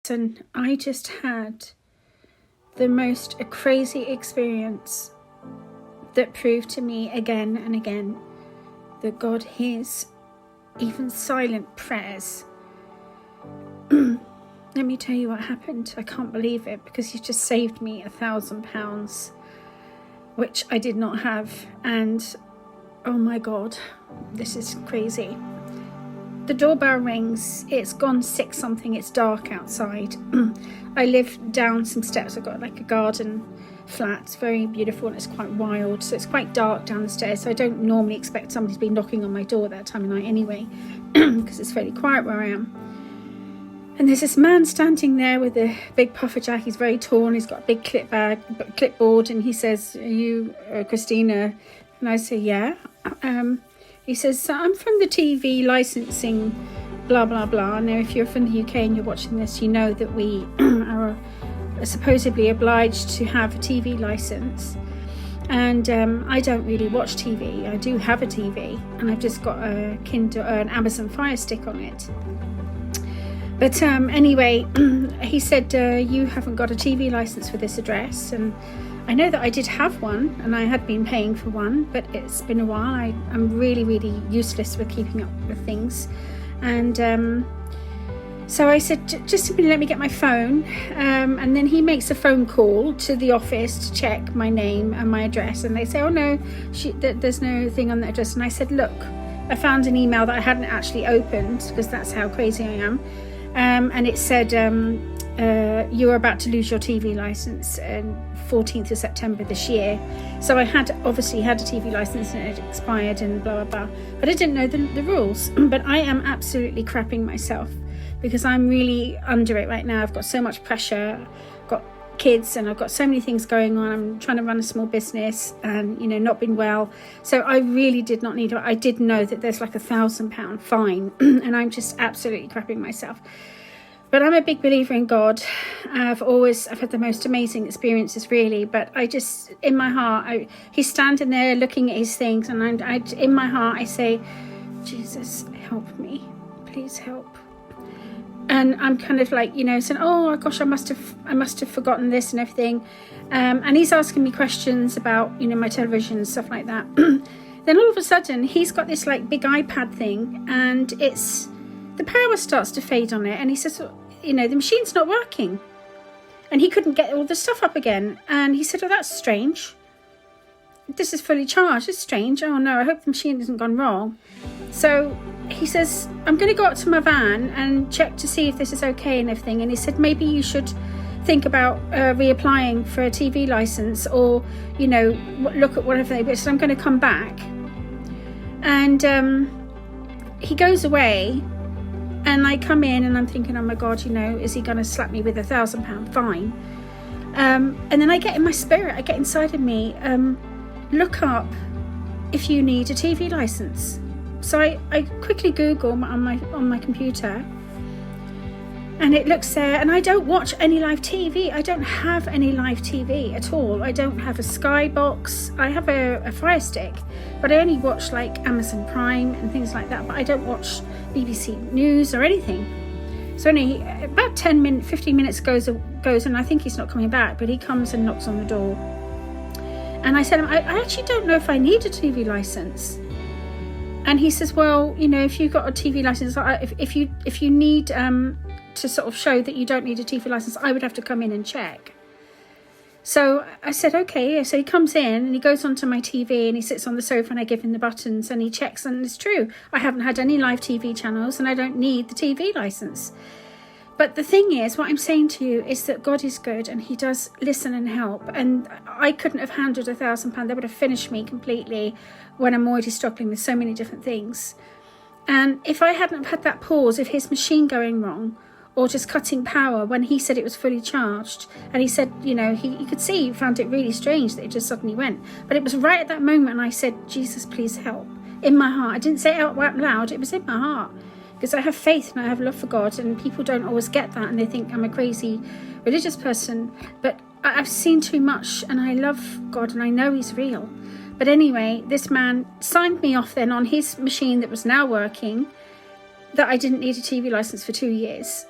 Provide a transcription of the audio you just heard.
And I just had the most crazy experience that proved to me again and again that God hears even silent prayers. Let me tell you what happened. I can't believe it, because He's just saved me £1,000, which I did not have. And oh my God, this is crazy. The doorbell rings. It's gone 6 something. It's dark outside. I live down some steps. I've got like a garden flat. It's very beautiful and it's quite wild. So it's quite dark down the stairs. So I don't normally expect somebody to be knocking on my door at that time of night anyway, because it's fairly quiet where I am. And there's this man standing there with a big puffer jacket. He's very tall and he's got a big clipboard. And he says, "Are you Christina?" And I say, "Yeah." He says, "I'm from the TV licensing, blah, blah, blah. Now, if you're from the UK and you're watching this, you know that we are supposedly obliged to have a TV license. And I don't really watch TV. I do have a TV, and I've just got a Kindle, an Amazon Fire Stick on it. But anyway," he said, "You haven't got a TV license for this address." And I know that I did have one, and I had been paying for one, but it's been a while. I'm really, really useless with keeping up with things. And so I said, "Just a minute, let me get my phone." And then he makes a phone call to the office to check my name and my address. And they say, "Oh no, there's no thing on the address." And I said, "Look, I found an email that I hadn't actually opened, because that's how crazy I am. And it said, you are about to lose your TV license 14th of September this year." So I had obviously had a TV license and it expired and blah, blah, blah. But I didn't know the rules. But I am absolutely crapping myself, because I'm really under it right now. I've got so much pressure. I've got kids and I've got so many things going on. I'm trying to run a small business and, not been well. So I really did not need it. I did know that there's like £1,000 fine and I'm just absolutely crapping myself. But I'm a big believer in God. I've had the most amazing experiences, really. But I just, in my heart, he's standing there looking at his things. And in my heart, I say, "Jesus, help me. Please help." And I'm kind of like, saying, "Oh gosh, I must have forgotten this and everything." And he's asking me questions about, my television and stuff like that. Then all of a sudden, he's got this like big iPad thing, and the power starts to fade on it. And he says, "The machine's not working." And he couldn't get all the stuff up again. And he said, "Oh, that's strange. This is fully charged. It's strange. Oh no, I hope the machine hasn't gone wrong." So he says, "I'm going to go up to my van and check to see if this is okay and everything." And he said, "Maybe you should think about reapplying for a TV license, or, look at whatever they." But he said, "I'm going to come back." And he goes away. And I come in and I'm thinking, oh my God, is he going to slap me with £1,000 fine? And then I get in my spirit, I get inside of me, look up if you need a TV license. So I quickly Google on my computer, and it looks there, and I don't watch any live TV. I don't have any live TV at all. I don't have a Sky box. I have a Fire Stick, but I only watch like Amazon Prime and things like that. But I don't watch BBC News or anything. So only about 15 minutes goes, and I think he's not coming back, but he comes and knocks on the door. And I said, I actually don't know if I need a TV license. And he says, "Well, if you've got a TV license, if you need to sort of show that you don't need a TV license, I would have to come in and check." So I said, "Okay." So he comes in and he goes onto my TV and he sits on the sofa, and I give him the buttons and he checks, and it's true. I haven't had any live TV channels and I don't need the TV license. But the thing is, what I'm saying to you is that God is good and he does listen and help. And I couldn't have handled £1,000. That would have finished me completely when I'm already struggling with so many different things. And if I hadn't had that pause of his machine going wrong, or just cutting power when he said it was fully charged, and he said, he could see, he found it really strange that it just suddenly went. But it was right at that moment, and I said, "Jesus, please help." In my heart. I didn't say it out loud, it was in my heart. Because I have faith and I have love for God, and people don't always get that, and they think I'm a crazy religious person. But I've seen too much, and I love God, and I know he's real. But anyway, this man signed me off then on his machine that was now working, that I didn't need a TV license for 2 years.